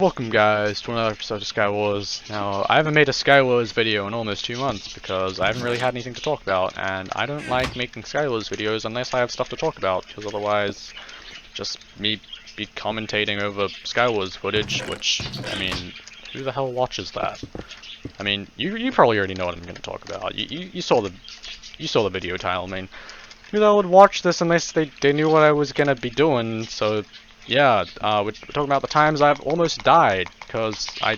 Welcome guys to another episode of Skywars. Now, I haven't made a Skywars video in almost 2 months because I haven't really had anything to talk about, and I don't like making Skywars videos unless I have stuff to talk about, because otherwise, just me be commentating over Skywars footage, which, I mean, who the hell watches that? I mean, you probably already know what I'm going to talk about. You saw the video title. I mean, who the hell would watch this unless they knew what I was going to be doing? So yeah, we're talking about the times I've almost died, because I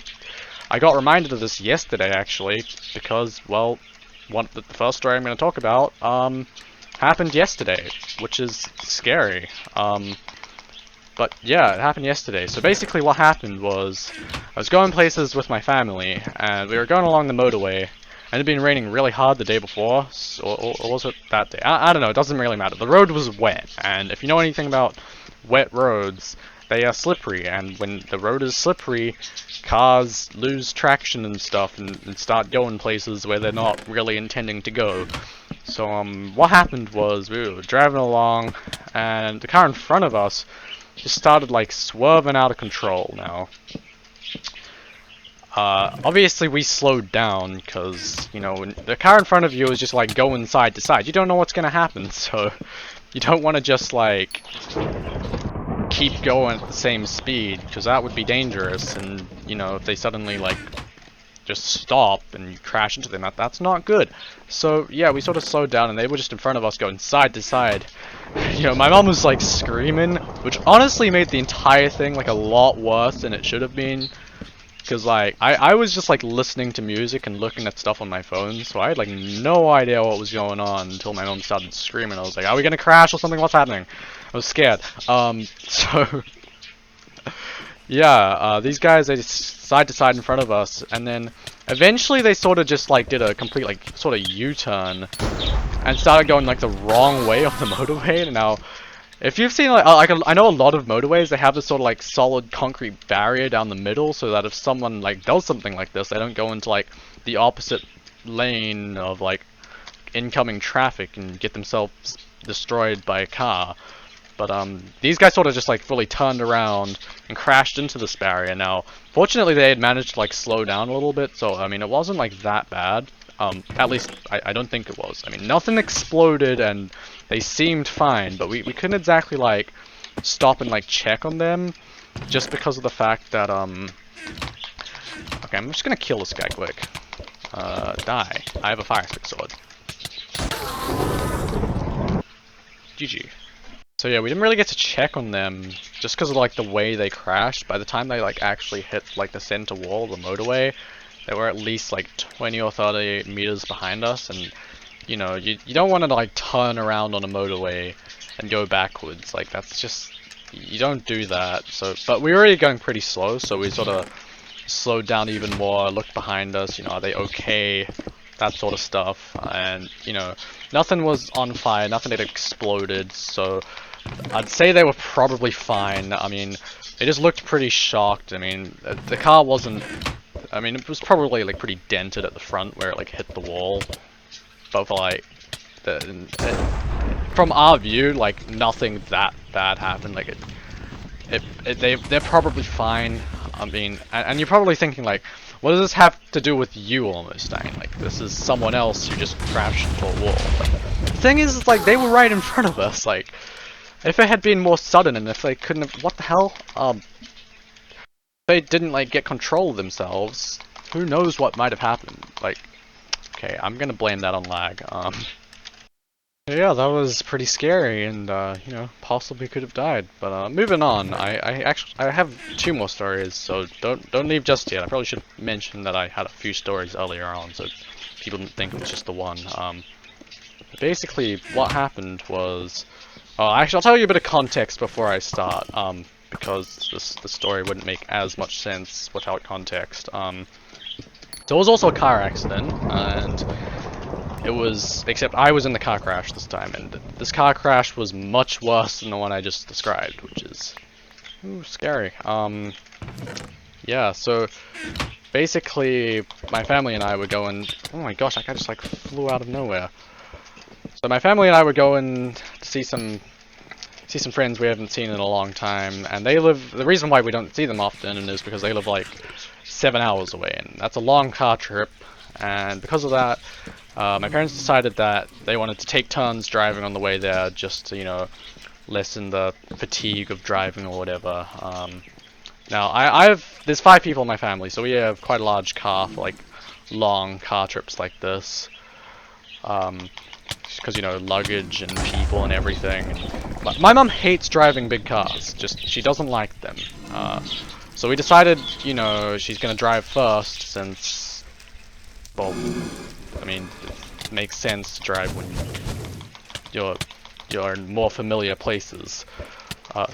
got reminded of this yesterday, actually, because, well, the first story I'm going to talk about, happened yesterday, which is scary. But yeah, it happened yesterday. So basically what happened was, I was going places with my family, and we were going along the motorway, and it had been raining really hard the day before, or was it that day? I don't know, it doesn't really matter. The road was wet, and if you know anything about wet roads, they are slippery, and when the road is slippery, cars lose traction and stuff, and start going places where they're not really intending to go. So, what happened was, we were driving along, and the car in front of us just started, like, swerving out of control now. Obviously we slowed down, because, you know, when the car in front of you is just, like, going side to side, you don't know what's gonna happen, so you don't want to just, like, keep going at the same speed, because that would be dangerous, and, you know, if they suddenly, like, just stop and you crash into them, that's not good. So, yeah, we sort of slowed down, and they were just in front of us going side to side. You know, my mom was, like, screaming, which honestly made the entire thing, like, a lot worse than it should have been. Because, like, I was just, like, listening to music and looking at stuff on my phone, so I had, like, no idea what was going on until my mom started screaming. I was like, are we gonna crash or something? What's happening? I was scared. So... yeah, these guys, they just side to side in front of us, and then eventually they sort of just, like, did a complete, like, sort of U-turn, and started going, like, the wrong way on the motorway. Now, if you've seen, like, I know a lot of motorways, they have this sort of, like, solid concrete barrier down the middle, so that if someone, like, does something like this, they don't go into, like, the opposite lane of, like, incoming traffic and get themselves destroyed by a car. But, these guys sort of just, like, fully turned around and crashed into this barrier. Now, fortunately, they had managed to, like, slow down a little bit, so, I mean, it wasn't, like, that bad. At least, I don't think it was. I mean, nothing exploded, and they seemed fine, but we couldn't exactly, like, stop and, like, check on them, just because of the fact that, okay, I'm just gonna kill this guy quick. Die. I have a fire stick sword. GG. So yeah, we didn't really get to check on them just because of, like, the way they crashed. By the time they, like, actually hit, like, the center wall of the motorway, they were at least, like, 20 or 30 meters behind us, and, you know, you don't want to, like, turn around on a motorway and go backwards. Like, that's just, you don't do that. So, but we were already going pretty slow, so we sort of slowed down even more, looked behind us, you know, are they okay? That sort of stuff, and, you know, nothing was on fire, nothing had exploded, so I'd say they were probably fine. I mean, they just looked pretty shocked. I mean, the car wasn't, I mean, it was probably, like, pretty dented at the front where it, like, hit the wall, but for, like, from our view, like, nothing that bad happened. Like, they're probably fine. I mean, and you're probably thinking, like, what does this have to do with you almost dying? Like, this is someone else who just crashed into a wall. But the thing is, like, they were right in front of us. Like, if it had been more sudden, and if they couldn't have, what the hell? If they didn't, like, get control of themselves, who knows what might have happened? Like, okay, I'm gonna blame that on lag. Yeah, that was pretty scary, and, you know, possibly could have died. But, moving on, I have 2 more stories, so don't leave just yet. I probably should mention that I had a few stories earlier on, so people didn't think it was just the one. Basically, what happened was, actually, I'll tell you a bit of context before I start, because the story wouldn't make as much sense without context. So it was also a car accident, and it was, except I was in the car crash this time, and this car crash was much worse than the one I just described, which is, ooh, scary. Yeah, so basically, my family and I were going, oh my gosh, that guy just, like, flew out of nowhere. So my family and I were going to see some see some friends we haven't seen in a long time, and they live. The reason why we don't see them often is because they live like 7 hours away, and that's a long car trip. And because of that, my parents decided that they wanted to take turns driving on the way there, just to, you know, lessen the fatigue of driving or whatever. Now, there's 5 people in my family, so we have quite a large car for like long car trips like this. Because, you know, luggage and people and everything. My mum hates driving big cars, just she doesn't like them. So we decided, you know, she's gonna drive first since, well, I mean, it makes sense to drive when you're in more familiar places. Oh,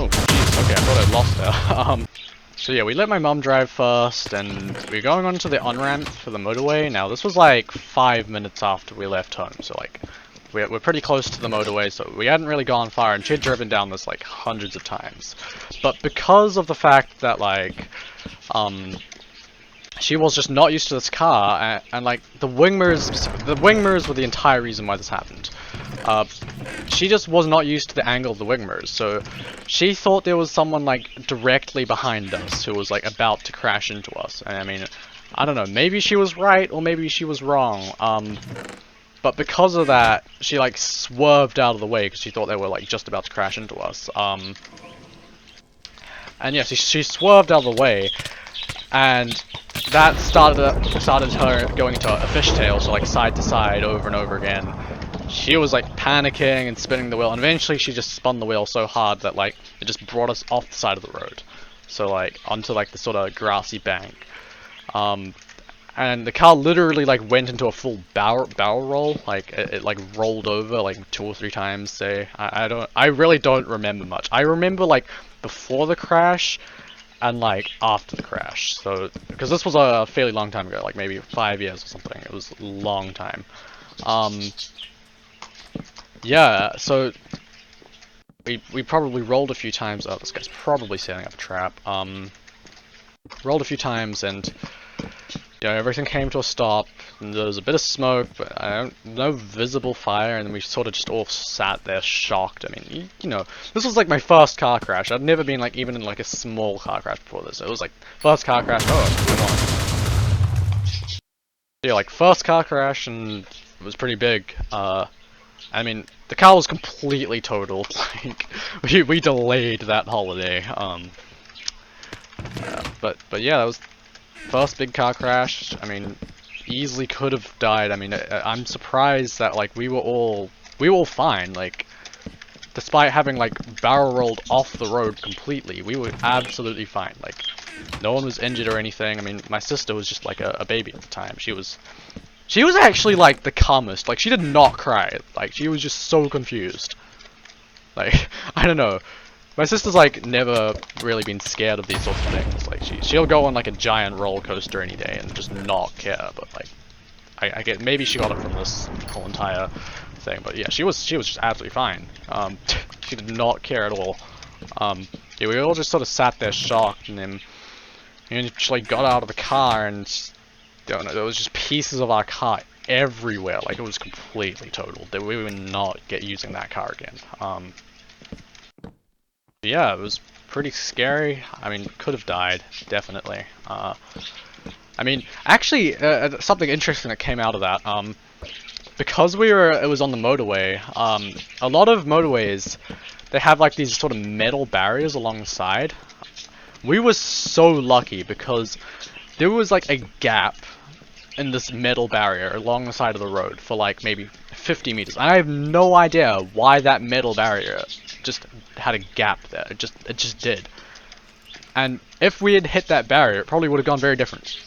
jeez, okay, I thought I'd lost her. So yeah, we let my mum drive first, and we're going onto the on-ramp for the motorway. Now, this was like 5 minutes after we left home, so like, we're pretty close to the motorway, so we hadn't really gone far, and she had driven down this like hundreds of times. But because of the fact that like, she was just not used to this car, and like, the wing mirrors were the entire reason why this happened. She just was not used to the angle of the wing mirrors, so she thought there was someone like directly behind us who was like about to crash into us. And I mean, I don't know, maybe she was right or maybe she was wrong. But because of that, she like swerved out of the way because she thought they were like just about to crash into us. And yeah, she swerved out of the way, and that started her going into a fishtail, so like side to side over and over again. She was like panicking and spinning the wheel, and eventually she just spun the wheel so hard that like it just brought us off the side of the road, so like onto like the sort of grassy bank. And the car literally like went into a full barrel roll, like it like rolled over like 2 or 3 times. Say I really don't remember much. I remember like before the crash and like after the crash. So because this was a fairly long time ago, like maybe 5 years or something. It was a long time. Yeah, so we probably rolled a few times. Oh, this guy's probably setting up a trap. Rolled a few times, and you know, everything came to a stop. And there was a bit of smoke, but no visible fire, and then we sort of just all sat there shocked. I mean, you know, this was like my first car crash. I'd never been like even in like a small car crash before this. It was like first car crash. Oh, come on. Yeah, like first car crash, and it was pretty big. I mean, the car was completely totaled. Like, we delayed that holiday. But yeah, that was first big car crash. I mean, easily could have died. I mean, I'm surprised that like we were all fine. Like, despite having like barrel rolled off the road completely, we were absolutely fine. Like, no one was injured or anything. I mean, my sister was just like a baby at the time. She was actually like the calmest. Like, she did not cry. Like, she was just so confused. Like, I don't know. My sister's like never really been scared of these sorts of things. Like, she'll go on like a giant roller coaster any day and just not care. But like, I get, maybe she got it from this whole entire thing. But yeah, she was just absolutely fine. She did not care at all. Yeah, we all just sort of sat there shocked, and then she like got out of the car, and don't know, there was just pieces of our car everywhere. Like, it was completely totaled. That we would not get using that car again. Yeah, it was pretty scary. I mean, could have died, definitely. I mean, actually, something interesting that came out of that. Because it was on the motorway. A lot of motorways, they have like these sort of metal barriers along the side. We were so lucky because there was like a gap in this metal barrier along the side of the road for like maybe 50 meters. I have no idea why that metal barrier just had a gap there. It just did. And if we had hit that barrier, it probably would have gone very different.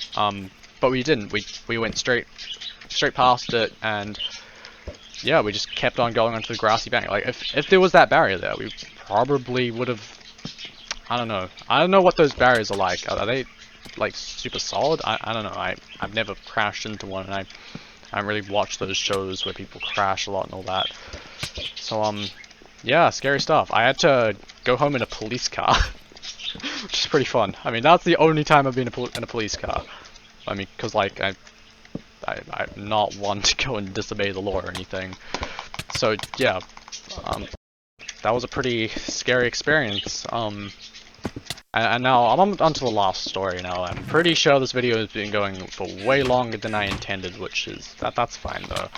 But we didn't. We went straight past it, and yeah, we just kept on going onto the grassy bank. Like, if there was that barrier there, we probably would have. I don't know. I don't know what those barriers are like. Are they like super solid? I don't know. I've never crashed into one, and I haven't really watched those shows where people crash a lot and all that. So yeah, scary stuff. I had to go home in a police car, which is pretty fun. I mean, that's the only time I've been in a police car. I mean, because like I'm not one to go and disobey the law or anything. So yeah, That was a pretty scary experience. And now I'm on to the last story now. I'm pretty sure this video has been going for way longer than I intended, which is that's fine though.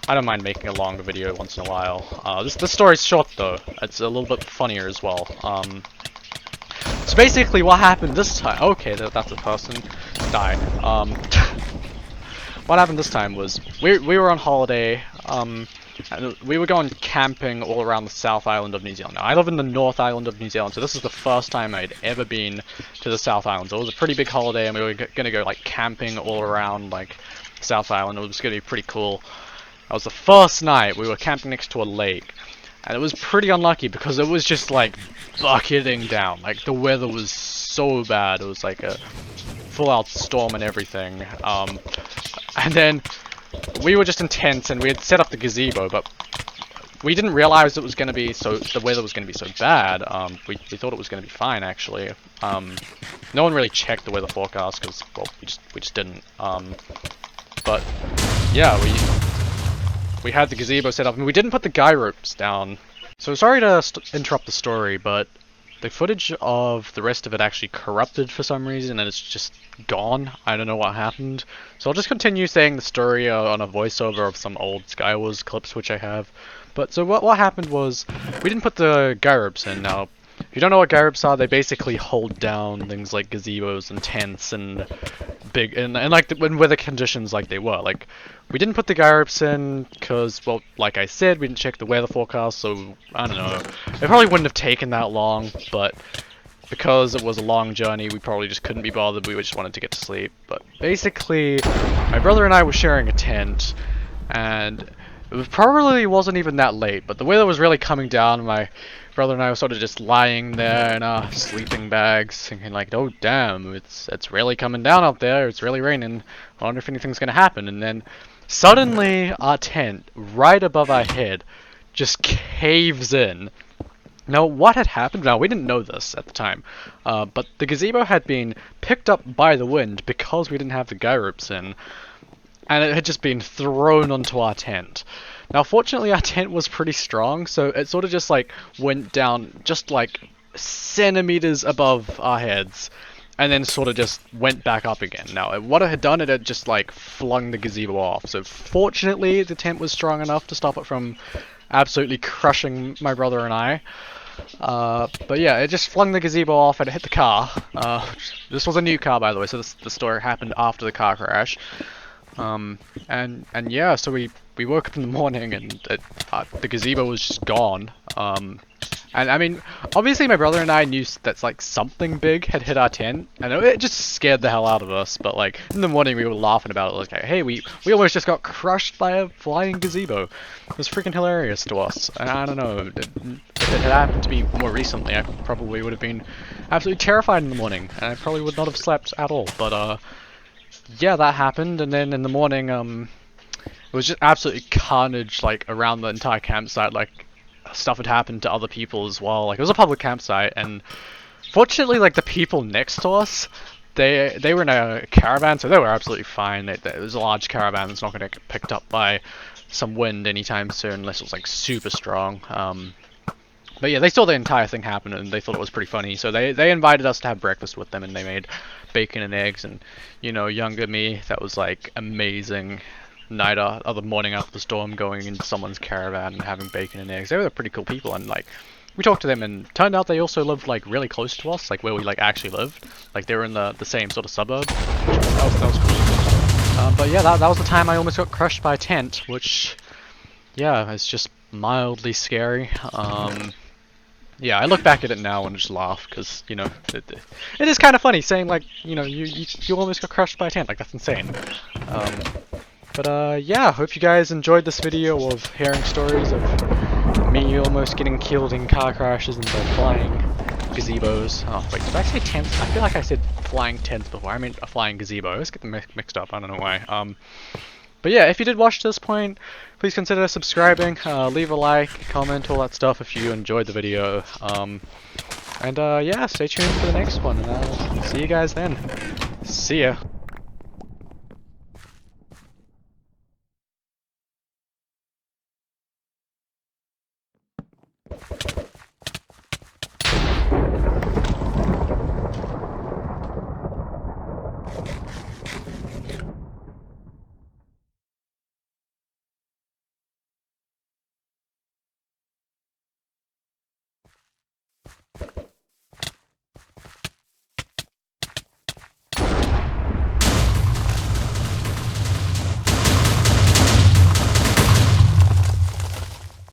I don't mind making a longer video once in a while. This story's short though. It's a little bit funnier as well. So basically, what happened this time? Okay, that's a person died. What happened this time was we were on holiday. And we were going camping all around the South Island of New Zealand. Now, I live in the North Island of New Zealand, so this is the first time I'd ever been to the South Island. So it was a pretty big holiday, and we were gonna go like camping all around like South Island. It was gonna be pretty cool. That was the first night. We were camping next to a lake, and it was pretty unlucky because it was just like bucketing down. Like the weather was so bad. It was like a full-out storm and everything. And then we were just in tents, and we had set up the gazebo, but we didn't realize it was going to be the weather was going to be so bad. We thought it was going to be fine actually. No one really checked the weather forecast because, well, we just didn't. But yeah, we had the gazebo set up, and we didn't put the guy ropes down. So sorry to interrupt the story, but the footage of the rest of it actually corrupted for some reason, and it's just gone. I don't know what happened. So I'll just continue saying the story on a voiceover of some old Skywars clips which I have. But so what happened was, we didn't put the guy ropes in. Now, if you don't know what guy ropes are, they basically hold down things like gazebos and tents and like when weather conditions like they were. Like, we didn't put the guy ropes in because, well, like I said, we didn't check the weather forecast, so I don't know. It probably wouldn't have taken that long, but because it was a long journey, we probably just couldn't be bothered. We just wanted to get to sleep. But basically, my brother and I were sharing a tent, and it probably wasn't even that late, but the weather was really coming down. My brother and I were sort of just lying there in our sleeping bags, thinking like, oh damn, it's really coming down out there, it's really raining, I wonder if anything's gonna happen. And then suddenly our tent, right above our head, just caves in. Now, what had happened? Now, we didn't know this at the time, but the gazebo had been picked up by the wind because we didn't have the guy ropes in, and it had just been thrown onto our tent. Now, fortunately, our tent was pretty strong, so it sort of just like went down just like centimeters above our heads, and then sort of just went back up again. Now, what it had done, it had just like flung the gazebo off. So fortunately, the tent was strong enough to stop it from absolutely crushing my brother and I. But yeah, it just flung the gazebo off and it hit the car. This was a new car, by the way, so the story happened after the car crash. And yeah, so we woke up in the morning and the gazebo was just gone. And I mean, obviously my brother and I knew that like something big had hit our tent, and it just scared the hell out of us. But like in the morning we were laughing about it, like, hey, we almost just got crushed by a flying gazebo. It was freaking hilarious to us. And I don't know, if it had happened to me more recently, I probably would have been absolutely terrified in the morning, and I probably would not have slept at all. But yeah, that happened, and then in the morning, it was just absolutely carnage, like, around the entire campsite. Like, stuff had happened to other people as well. Like, it was a public campsite, and fortunately, like, the people next to us, they were in a caravan, so they were absolutely fine. It was a large caravan that's not going to get picked up by some wind anytime soon, unless it was, like, super strong. But yeah, they saw the entire thing happen, and they thought it was pretty funny, so they invited us to have breakfast with them, and they made bacon and eggs, and, you know, younger me, that was, like, amazing. The morning after the storm, going into someone's caravan and having bacon and eggs. They were pretty cool people, and, like, we talked to them, and turned out they also lived, like, really close to us, like, where we, like, actually lived. Like, they were in the same sort of suburb. That was cool. But yeah, that was the time I almost got crushed by a tent, which, yeah, is just mildly scary. Yeah, I look back at it now and just laugh, because, you know, it is kind of funny saying, like, you know, you almost got crushed by a tent. Like, that's insane. But yeah, hope you guys enjoyed this video of hearing stories of me almost getting killed in car crashes and by flying gazebos. Oh, wait, did I say tents? I feel like I said flying tents before. I meant a flying gazebo. I always get them mixed up. I don't know why. But yeah, if you did watch to this point, please consider subscribing, leave a like, comment, all that stuff if you enjoyed the video. And yeah, stay tuned for the next one, and I'll see you guys then. See ya.